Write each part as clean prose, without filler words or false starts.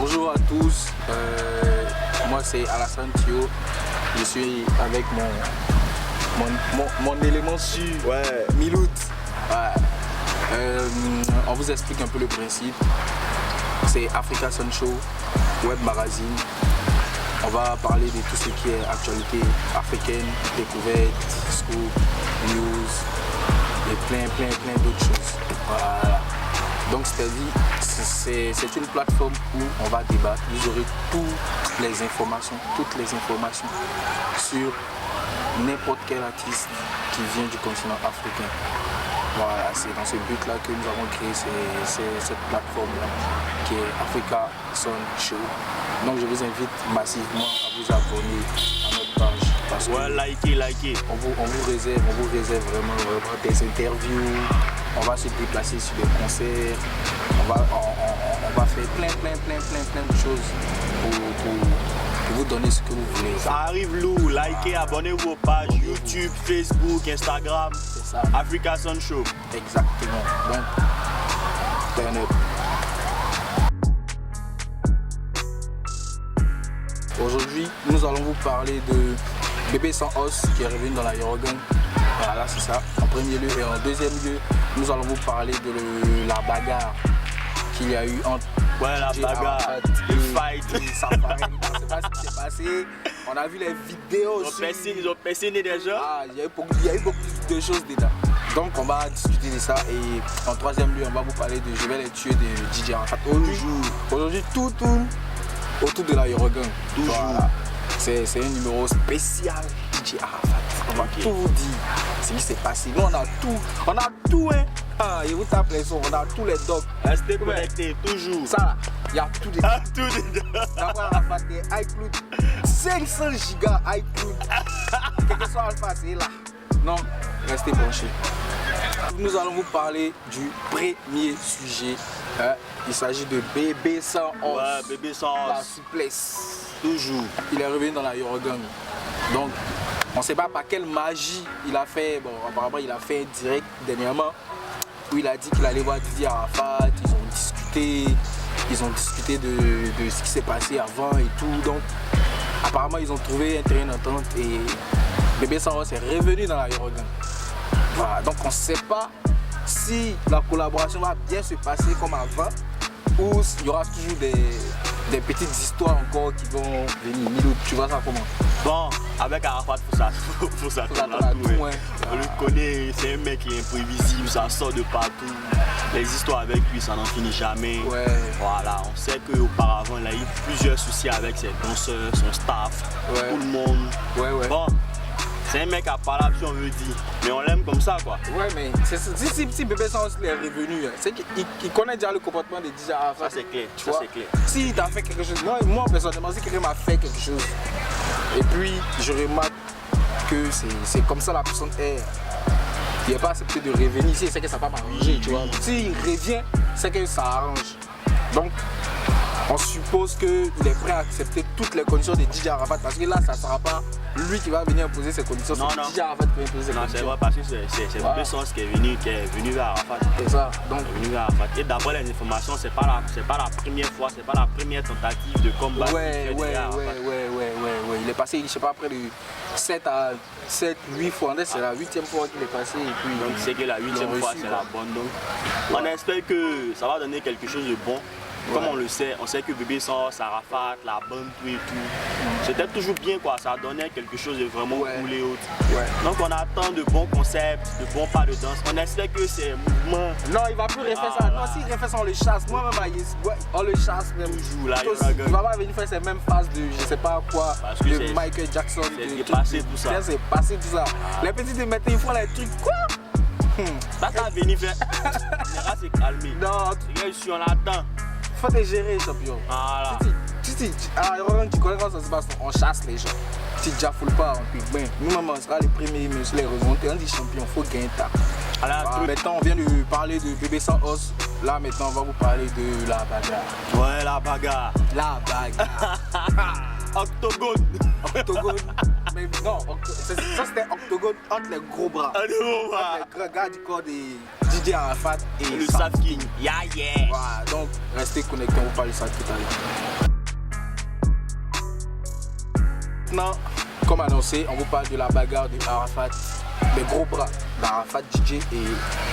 Bonjour à tous, moi c'est Alassane Thio, je suis avec mon élément sûr, Milout. On vous explique un peu le principe, c'est Africa Sun Show, web magazine. On va parler de tout ce qui est actualité africaine, découverte, scoop, news et plein d'autres choses. Voilà. Donc c'est une plateforme où on va débattre. Vous aurez toutes les informations sur n'importe quel artiste qui vient du continent africain. Voilà, c'est dans ce but-là que nous avons créé cette plateforme-là qui est Africa Sun Show. Donc je vous invite massivement à vous abonner à notre page. Parce que likez. On vous réserve vraiment des interviews. On va se déplacer sur des concerts. On va faire plein de choses pour vous donner ce que vous voulez. Ça arrive lourd, likez, abonnez-vous aux pages YouTube, Facebook, Instagram. C'est ça. Africa Sun Show. Exactement. Donc, turn up. Aujourd'hui, nous allons vous parler de Bébé Sans Os qui est revenu dans la Yorogan. Voilà, c'est ça, en premier lieu. Et en deuxième lieu, nous allons vous parler de la bagarre qu'il y a eu entre la bagarre, le fight. Safari. Je ne sais pas ce qui s'est passé. On a vu les vidéos. Ils ont persiné des gens. Il y a eu beaucoup de choses dedans. Donc on va discuter de ça et en troisième lieu, on va vous parler de Je vais les tuer de DJ Arafat. Aujourd'hui, tout tourne autour de la Yorogan. Voilà. C'est un numéro spécial DJ Arafat. On va tout vous dire ce qui s'est passé. Nous on a tout hein. Et vous tapez les sons, on a tous les docs. Restez connectés, toujours. Ça, il y a tout dedans. Tout dedans. D'abord Arafat et iCloud. 500 gigas iCloud. Quel que soit Alpha, c'est là. Non, restez branchés. Nous allons vous parler du premier sujet. Il s'agit de Bébé Sans Os. Bébé Sans Os. La souplesse. Toujours. Il est revenu dans la Yorogan. Donc, on ne sait pas par quelle magie il a fait. Bon, apparemment, il a fait un direct dernièrement où il a dit qu'il allait voir Didier Arafat. Ils ont discuté de ce qui s'est passé avant et tout. Donc, apparemment, ils ont trouvé un terrain d'entente et Bébé Sans Os est revenu dans la Yorogan. Voilà, donc on ne sait pas si la collaboration va bien se passer comme avant ou il y aura toujours des petites histoires encore qui vont venir. Milout, tu vois ça comment? Bon, avec Arafat, faut ça tout. On le connaît, c'est un mec qui est imprévisible, ça sort de partout. Les histoires avec lui, ça n'en finit jamais. Voilà, on sait qu'auparavant, il a eu plusieurs soucis avec ses danseurs, son staff, tout le monde. Bon, c'est un mec à parler, si on veut dire, mais on l'aime comme ça quoi. Ouais, mais si Bébé Sans Os est revenu, c'est qu'il connaît déjà le comportement de DJ Arafat. Ça c'est clair, tu vois. S'il t'a fait quelque chose, moi personnellement, si quelqu'un m'a fait quelque chose, et puis je remarque que c'est comme ça la personne est, il n'est pas accepté de revenir ici, c'est que ça va m'arranger, tu vois. S'il revient, c'est que ça arrange. Donc, on suppose qu'il est prêt à accepter toutes les conditions de DJ Arafat parce que là, ça ne sera pas lui qui va venir imposer ses conditions. Non. DJ Arafat qui va imposer ses conditions. Non, c'est vrai parce que c'est Bébé Sans Os qui est venu vers Arafat. C'est ça. Donc, venu vers Arafat. Et d'après les informations, c'est pas la première fois, c'est pas la première tentative de combat. Il est passé, je sais pas, près de 7-8 fois. C'est la 8e fois qu'il est passé. Et puis, donc c'est que la 8e fois, c'est la bonne. Donc, on espère que ça va donner quelque chose de bon. Comme on le sait, on sait que Bébé Sans Os, Arafat, la bande, tout et tout. C'était toujours bien quoi, ça donnait quelque chose de vraiment cool et autres. Donc on attend de bons concepts, de bons pas de danse. On espère que ces mouvements... Non, il va plus refaire ça. Non, s'il refait ça, on le chasse. Moi-même, on le chasse même. Toujours là, il va pas venir faire ces mêmes phases de je sais pas quoi, de Michael Jackson. C'est passé tout ça. C'est passé tout ça. Les petits de maintenant, ils font les trucs quoi. Ça va venir faire. Général s'est calmé. Non, je suis en attend. Faut te gérer, champion. Voilà. Tu connais comment ça se passe, on chasse les gens. Si tu ne pas, on peut bien. Nous-mêmes, on sera les premiers, mais sur les remontées, on dit champion, faut gagner ta. Maintenant, on vient de parler de Bébé Sans Os. Là, maintenant, on va vous parler de la bagarre. Ouais, la bagarre. La bagarre. Octogone. Mais non, ça c'était octogone entre les gros bras. Les gros gars du corps des DJ DJ Arafat et le Saf King. Yeah. Voilà, donc restez connectés, on vous parle de ça tout à l'heure. Maintenant, comme annoncé, on vous parle de la bagarre de Arafat, les gros bras d'Arafat DJ et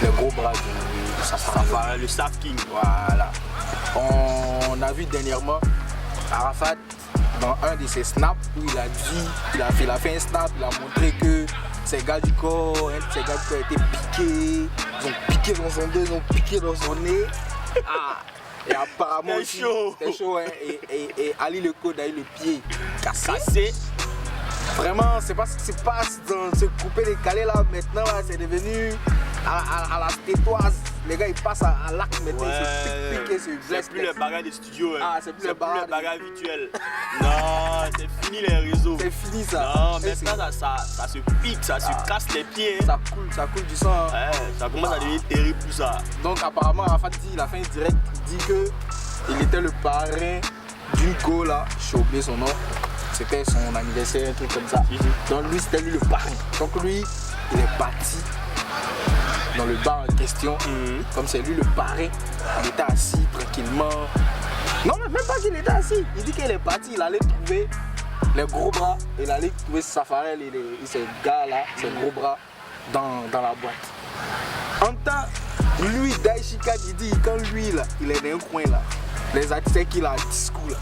les gros bras de Safari, le Saf King. Voilà. On a vu dernièrement Arafat dans un de ses snaps où il a fait un snap, il a montré que ces gars du corps, ces gars du corps étaient piqués, ils ont piqué dans son dos, ils ont piqué dans son nez. Et apparemment c'était chaud, hein. Et Ali le code a eu le pied cassé. Vraiment, c'est pas ce qui se passe dans ce coupé décalé là. Maintenant, là, c'est devenu à la tétoise. Les gars, ils passent à l'acte maintenant, ils se piquent, ils se blessent. C'est plus le bagage des studios. Hein. C'est plus le bagage virtuel. Non, c'est fini les réseaux. C'est fini ça. Non, maintenant, ça se pique, ça se casse les pieds. Ça coule du sang. Hein. Ouais, ça commence à devenir terrible tout ça. Donc, apparemment, Arafat il a fait un direct, il dit qu'il était le parrain d'une go là, j'ai oublié son nom. C'était son anniversaire, un truc comme ça. Donc lui, c'était lui le parrain. Donc lui, il est parti dans le bar en question. Comme c'est lui le parrain, il était assis tranquillement. Non, mais même pas qu'il était assis. Il dit qu'il est parti, il allait trouver les gros bras. Il allait trouver Safarel et ces gars-là, ces gros bras, dans la boîte. En même temps, lui, Daishika, il dit, quand lui, là, il est dans un coin là, les artistes qu'il a un discours là,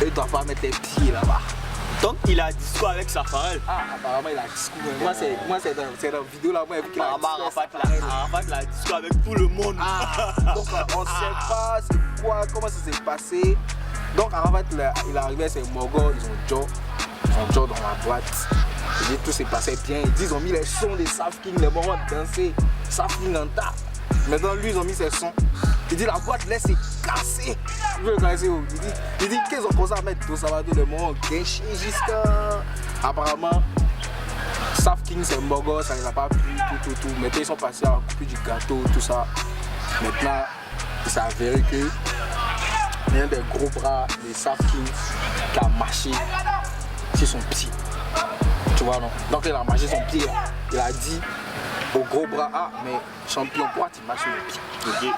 il ne doit pas mettre les pieds là-bas. Donc il a discours avec Safarel. Apparemment il a discours. Moi c'est dans la vidéo là, moi qu'il a Arafat il a discours avec tout le monde. Donc on ne sait pas c'est quoi, comment ça s'est passé. Donc Arafat il est arrivé à ses mogos, ils ont Joe dans la boîte. Il dit tout s'est passé bien. Ils disent ils ont mis les sons des Saf King, les morons danser, Saf King en tas. Maintenant lui ils ont mis ses sons. Il dit la boîte là c'est cassé. Il dit qu'ils ont commencé à mettre tout ça va le monde gâché jusqu'à. Apparemment Saf King c'est mogos, ça les a pas plu, tout. Maintenant ils sont passés à couper du gâteau, tout ça. Maintenant il s'est avéré que il y a un des gros bras des Saf King qui a marché sur son pied. Tu vois non? Donc il a marché son pied là. Il a dit au gros bras, mais champion, pourquoi tu marches sur le pied? Okay.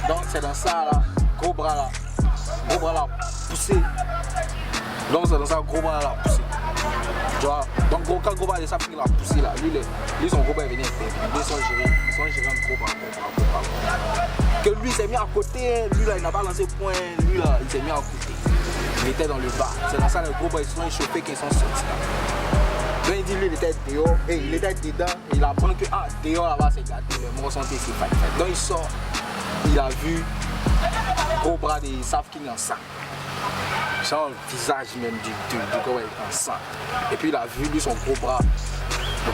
Donc c'est dans ça là, gros bras là poussé. Donc c'est dans ça, gros bras là poussé. Tu vois? Donc quand gros bras de Saf King l'a poussé là, lui son gros bras est venu intervenir. Ils sont gérés un gros bras. Que lui s'est mis à côté, lui là il n'a pas lancé point, lui là il s'est mis à côté. Il était dans le bar. C'est dans ça les gros bras ils sont échauffés qu'ils sont sortis là. Donc il dit lui il était dehors et il était dedans et il apprend que dehors là-bas c'est gâté, les morts sont ici. Donc il sort, il a vu gros bras de Saf King en sang. Genre le visage même du gros en sang. Et puis il a vu lui son gros bras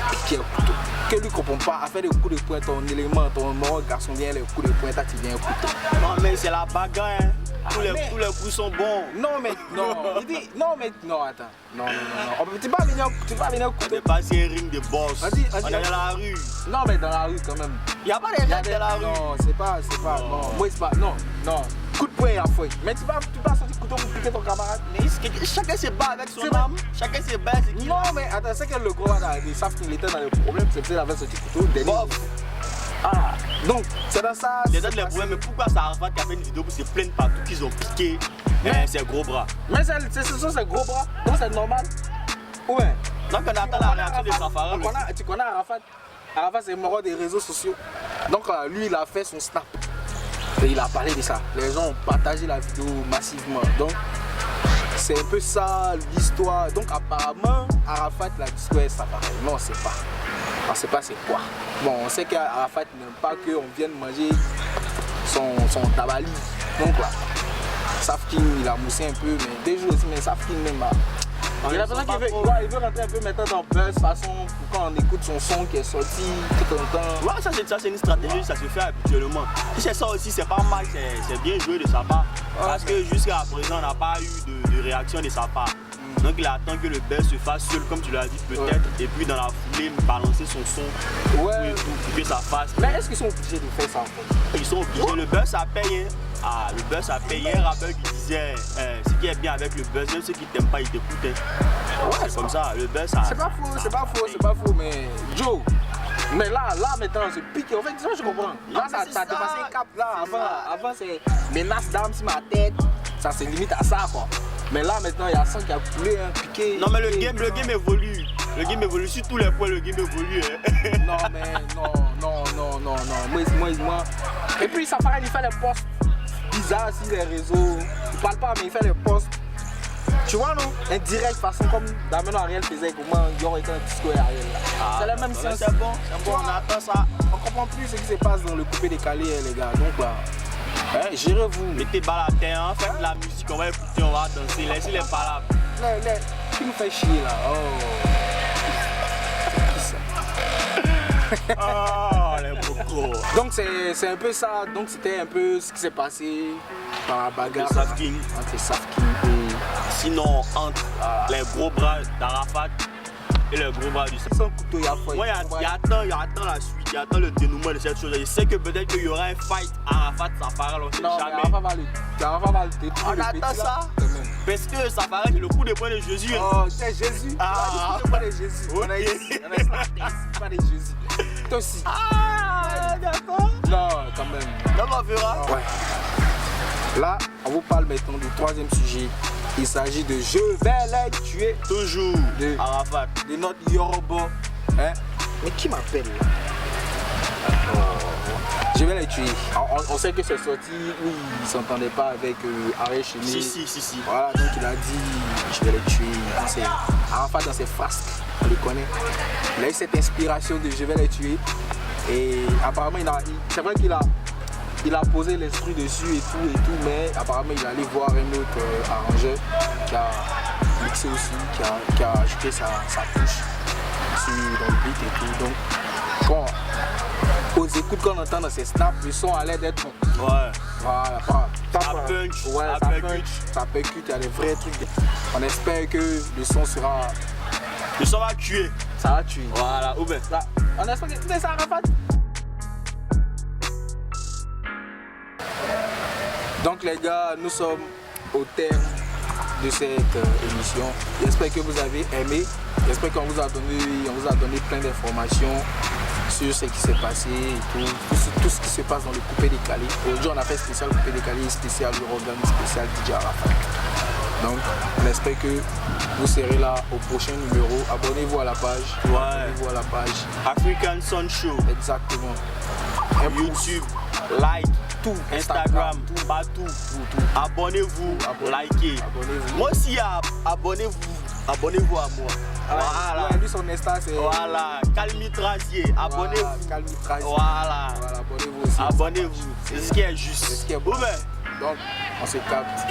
piquer un couteau. Que lui comprend pas, à faire des coups de poing, ton élément, ton mort garçon vient les coups de poing, t'as tu viens un couteau. Non mais c'est la bagarre hein. Tous les coups sont bons. Non mais non, il dit non attends. Non. Tu vas venir au couteau. C'est pas un ring de boss. On est dans la rue. Non mais dans la rue quand même. Il n'y a pas des règles dans la rue. Non, c'est pas. Non. Moi c'est pas. Non. Coup de poing à fouet. Mais tu vas sortir couteau pour piquer ton camarade. Mais chacun se bat avec son âme. Chacun se bat. Non mais attends, c'est que le gros là, ils savent qu'il était dans le problème, c'est qu'il avait sorti couteau. Donc c'est dans ça. C'est dans les problèmes, mais pourquoi ça Arafat qui a fait une vidéo pour se plaindre partout qu'ils ont piqué ses gros bras? Mais ce sont ses gros bras, donc c'est normal. Ouais. Donc on attend la réaction de Safarel. Tu connais Arafat? Arafat c'est mort des réseaux sociaux. Donc lui il a fait son snap. Et il a parlé de ça. Les gens ont partagé la vidéo massivement. Donc c'est un peu ça l'histoire. Donc apparemment Arafat la discours est Safarel. Non on sait pas. On ne sait pas c'est quoi. Bon, on sait qu'Arafat n'aime pas qu'on vienne manger son tabali. Donc quoi, Saf King il a moussé un peu, mais des jours aussi, mais Saf King même là. Il a besoin qu'il veut rentrer un peu maintenant dans buzz façon pour quand on écoute son son qui est sorti tout le temps. Ouais, ça c'est une stratégie, ça se fait habituellement. Si c'est ça aussi, c'est pas mal, c'est bien joué de sa part. Parce que jusqu'à présent, on n'a pas eu de réaction de sa part. Donc il attend que le buzz se fasse seul, comme tu l'as dit peut-être, et puis dans la foulée, balancer son son pour que ça fasse. Mais est-ce qu'ils sont obligés de faire ça en fait? Ils sont obligés, le buzz a payé. Le buzz a payé, un rappeur qui disait ce qui est bien avec le buzz, même ceux qui t'aiment pas, ils t'écoutent. Ouais, c'est comme ça, le buzz a... C'est pas faux, mais Joe, Mais là maintenant, c'est piqué. En fait, ça, je comprends. Là, ça a dépassé un cap. Là, avant c'est menace d'armes sur ma tête. Ça, c'est limite à ça, quoi. Mais là, maintenant, il y a ça qui a coulé, hein, piqué. Non, mais le game évolue. Le game évolue. Sur tous les points, le game évolue. Hein. Non, mais non. Moi. Et puis, ça paraît, il fait les posts bizarres sur les réseaux. Il parle pas, mais il fait les posts. Tu vois, non? Indirect, façon comme Damien Ariel faisait, comment il y aurait été un discours Ariel là. C'est la même science. C'est bon, on attend ça. On comprend plus ce qui se passe dans le coupé décalé, les gars. Donc, bah, gérez-vous. Mettez balle à terre, hein, faites de la musique, on va écouter, on va danser, laissez les palabres. Qui nous fait chier là? Oh, les bocos. Donc, c'est un peu ça. Donc, c'était un peu ce qui s'est passé par la bagarre entre Safking et. Sinon, entre les gros bras d'Arafat et les gros bras du Sans couteau, il y a foi. Moi, il attend la suite, il attend le dénouement de cette chose. Je sais que peut-être qu'il y aura un fight Arafat-Safari, on sait jamais. Arafat va le détruire. On attend ça. Parce que Safari, c'est le coup de poing de Jésus. Oh, c'est Jésus. Le coup de poing de Jésus. On a ici, pas de Jésus. Toi aussi. Ah, d'accord. Non, quand même. Non, on verra. Ouais. Là, on vous parle maintenant du troisième sujet. Il s'agit de Je vais les tuer. Toujours de Arafat. De notre Yoruba. Hein? Mais qui m'appelle là? Je vais les tuer. On sait que c'est sorti où il ne s'entendait pas avec Ariel Chéné. Si. Voilà, donc il a dit je vais les tuer. Arafat dans ses frasques, on le connaît. Il a eu cette inspiration de je vais les tuer. Et apparemment, c'est vrai qu'il a posé l'esprit dessus et tout, mais apparemment il allait voir un autre arrangeur qui a mixé aussi, qui a ajouté sa touche dans le beat et tout. Donc, bon, aux écoutes qu'on entend dans ces snaps, le son a l'air d'être bon. Ouais. Voilà, ça punch. Ouais, ça punch, il y a des vrais trucs. On espère que le son sera. Le son va tuer. Ça va tuer. Voilà, ou bien. On espère que c'est ça, Arafat. Donc les gars, nous sommes au terme de cette émission. J'espère que vous avez aimé. J'espère qu'on vous a donné plein d'informations sur ce qui s'est passé et tout ce qui se passe dans le coupé décalé. Aujourd'hui on a fait spécial coupé décalé, spécial Eurogan, spécial DJ Arafat. Donc on espère que vous serez là au prochain numéro. Abonnez-vous à la page. Ouais. Abonnez-vous à la page African Sun Show. Exactement. YouTube, like. Instagram, tout, partout. Abonnez-vous, likez. Moi aussi, abonnez-vous à moi. Voilà. Lui, son Insta, c'est. Voilà, Calmi Trazier, abonnez-vous. Calmi Trazier. Voilà, abonnez-vous aussi. Abonnez-vous, c'est ce qui est juste. C'est ce qui est bon. Donc, on se capte.